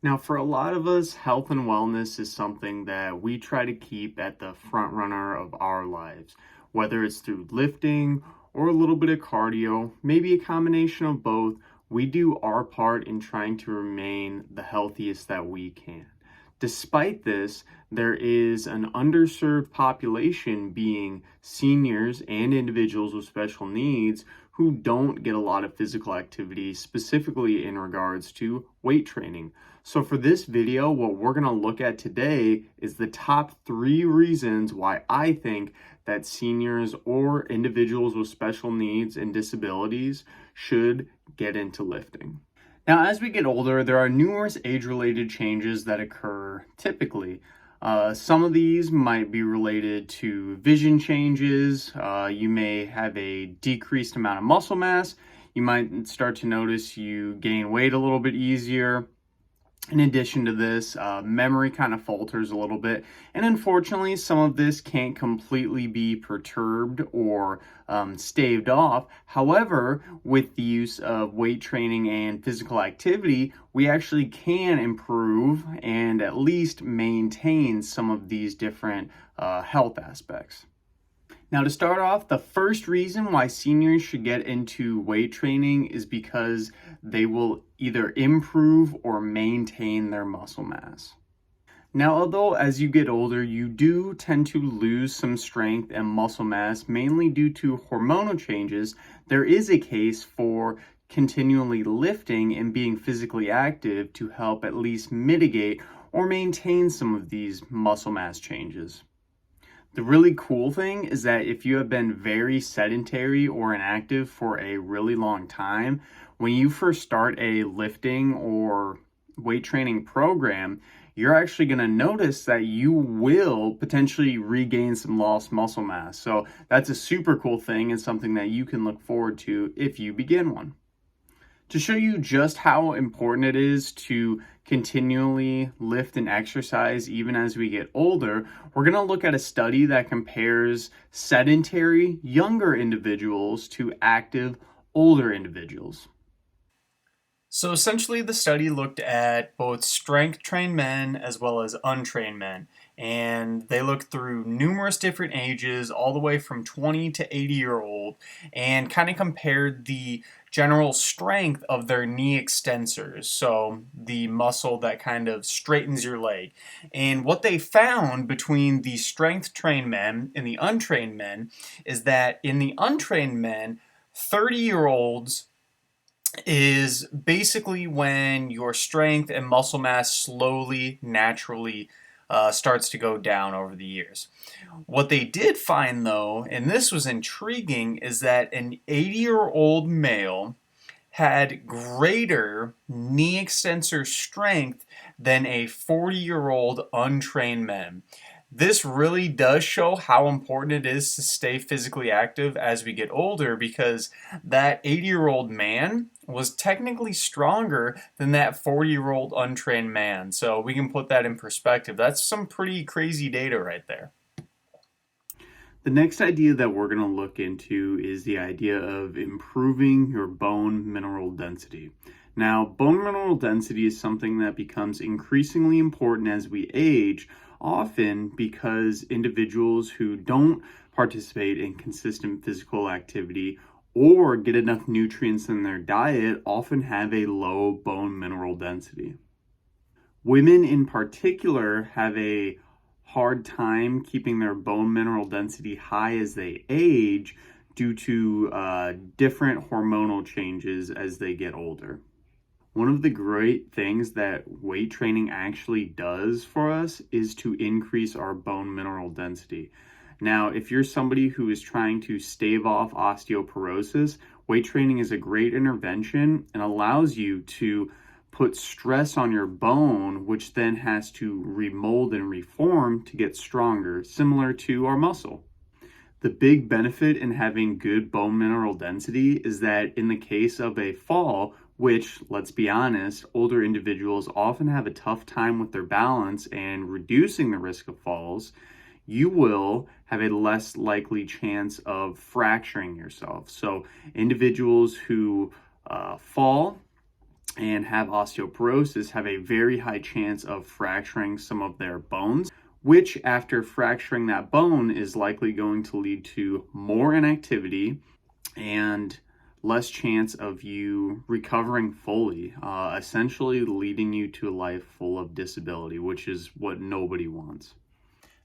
Now, for a lot of us, health and wellness is something that we try to keep at the front runner of our lives, whether it's through lifting or a little bit of cardio, maybe a combination of both. We do our part in trying to remain the healthiest that we can. Despite this, there is an underserved population being seniors and individuals with special needs who don't get a lot of physical activity, specifically in regards to weight training. So for this video, what we're gonna look at today is the top 3 reasons why I think that seniors or individuals with special needs and disabilities should get into lifting. Now, as we get older, there are numerous age-related changes that occur typically. Some of these might be related to vision changes. You may have a decreased amount of muscle mass. You might start to notice you gain weight a little bit easier. In addition to this, memory kind of falters a little bit. And unfortunately, some of this can't completely be perturbed or staved off. However, with the use of weight training and physical activity, we actually can improve and at least maintain some of these different health aspects. Now, to start off, the first reason why seniors should get into weight training is because they will either improve or maintain their muscle mass. Now, although as you get older, you do tend to lose some strength and muscle mass, mainly due to hormonal changes, there is a case for continually lifting and being physically active to help at least mitigate or maintain some of these muscle mass changes. The really cool thing is that if you have been very sedentary or inactive for a really long time, when you first start a lifting or weight training program, you're actually going to notice that you will potentially regain some lost muscle mass. So that's a super cool thing and something that you can look forward to if you begin one. To show you just how important it is to continually lift and exercise even as we get older, we're going to look at a study that compares sedentary younger individuals to active older individuals. So essentially, the study looked at both strength trained men as well as untrained men. And they looked through numerous different ages, all the way from 20 to 80-year-old, and kind of compared the general strength of their knee extensors, so the muscle that kind of straightens your leg. And what they found between the strength trained men and the untrained men is that in the untrained men, 30-year-olds is basically when your strength and muscle mass slowly, naturally starts to go down over the years. What they did find, though, and this was intriguing, is that an 80-year-old male had greater knee extensor strength than a 40-year-old untrained man. This really does show how important it is to stay physically active as we get older, because that 80-year-old man was technically stronger than that 40-year-old untrained man. So we can put that in perspective. That's some pretty crazy data right there. The next idea that we're going to look into is the idea of improving your bone mineral density. Now, bone mineral density is something that becomes increasingly important as we age, often because individuals who don't participate in consistent physical activity or get enough nutrients in their diet often have a low bone mineral density. Women in particular have a hard time keeping their bone mineral density high as they age due to different hormonal changes as they get older. One of the great things that weight training actually does for us is to increase our bone mineral density. Now, if you're somebody who is trying to stave off osteoporosis, weight training is a great intervention and allows you to put stress on your bone, which then has to remold and reform to get stronger, similar to our muscle. The big benefit in having good bone mineral density is that in the case of a fall, which, let's be honest, older individuals often have a tough time with their balance and reducing the risk of falls, you will have a less likely chance of fracturing yourself. So individuals who fall and have osteoporosis have a very high chance of fracturing some of their bones, which after fracturing that bone is likely going to lead to more inactivity and less chance of you recovering fully, essentially leading you to a life full of disability, which is what nobody wants.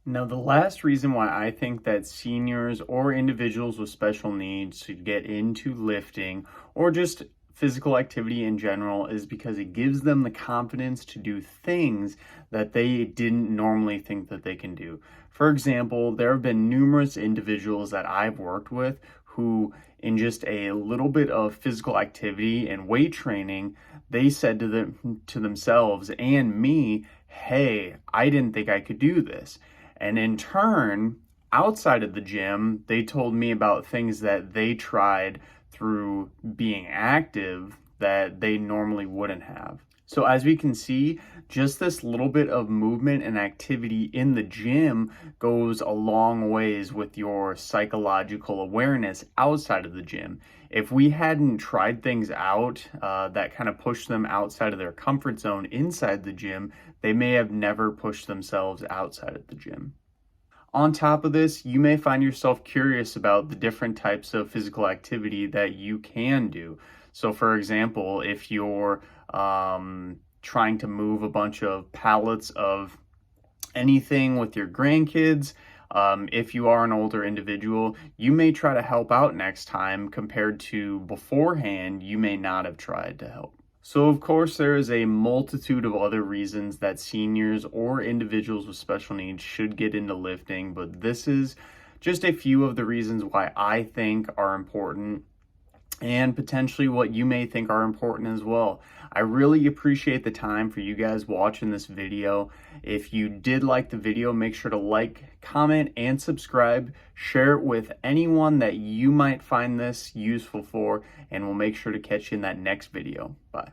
Now, the last reason why I think that seniors or individuals with special needs should get into lifting or just physical activity in general is because it gives them the confidence to do things that they didn't normally think that they can do. For example, there have been numerous individuals that I've worked with who, in just a little bit of physical activity and weight training, they said to themselves and me, hey, I didn't think I could do this. And in turn, outside of the gym, they told me about things that they tried through being active that they normally wouldn't have. So as we can see, just this little bit of movement and activity in the gym goes a long ways with your psychological awareness outside of the gym. If we hadn't tried things out that kind of pushed them outside of their comfort zone inside the gym, they may have never pushed themselves outside of the gym. On top of this, you may find yourself curious about the different types of physical activity that you can do. So for example, if you're trying to move a bunch of pallets of anything with your grandkids, if you are an older individual, you may try to help out next time compared to beforehand, you may not have tried to help. So of course, there is a multitude of other reasons that seniors or individuals with special needs should get into lifting, but this is just a few of the reasons why I think are important and potentially what you may think are important as well. I really appreciate the time for you guys watching this video. If you did like the video, make sure to like, comment, and subscribe. Share it with anyone that you might find this useful for, and we'll make sure to catch you in that next video. Bye.